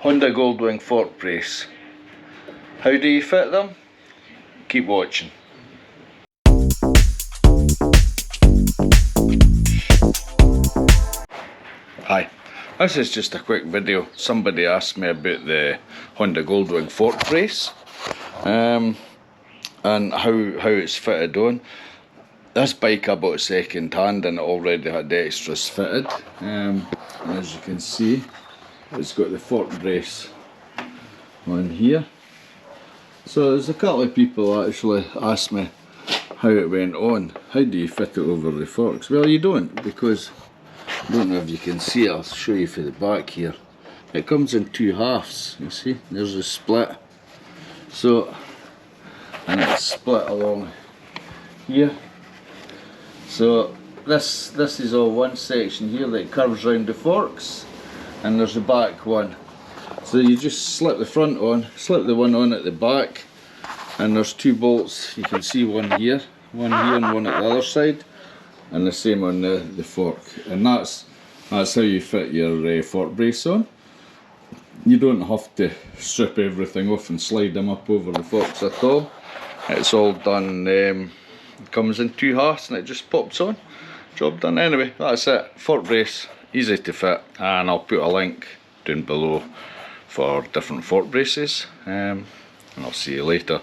Honda Goldwing fork brace. How do you fit them? Keep watching. Hi, this is just a quick video. Somebody asked me about the Honda Goldwing fork brace and how it's fitted on. This bike I bought second hand and it already had the extras fitted. And as you can see, it's got the fork brace on here. So there's a couple of people actually asked me how it went on. How do you fit it over the forks? Well, you don't, because I don't know if you can see it. I'll show you for the back here. It comes in two halves, you see, there's a split. So, and it's split along here. So this is all one section here that curves round the forks, and there's the back one. So you just slip the front on, slip the one on at the back, and there's two bolts. You can see one here and one at the other side, and the same on the fork. And that's how you fit your fork brace on. You don't have to strip everything off and slide them up over the forks at all. It's all done, it comes in two halves and it just pops on. Job done. Anyway, that's it. Fork brace, easy to fit, and I'll put a link down below for different fork braces, and I'll see you later.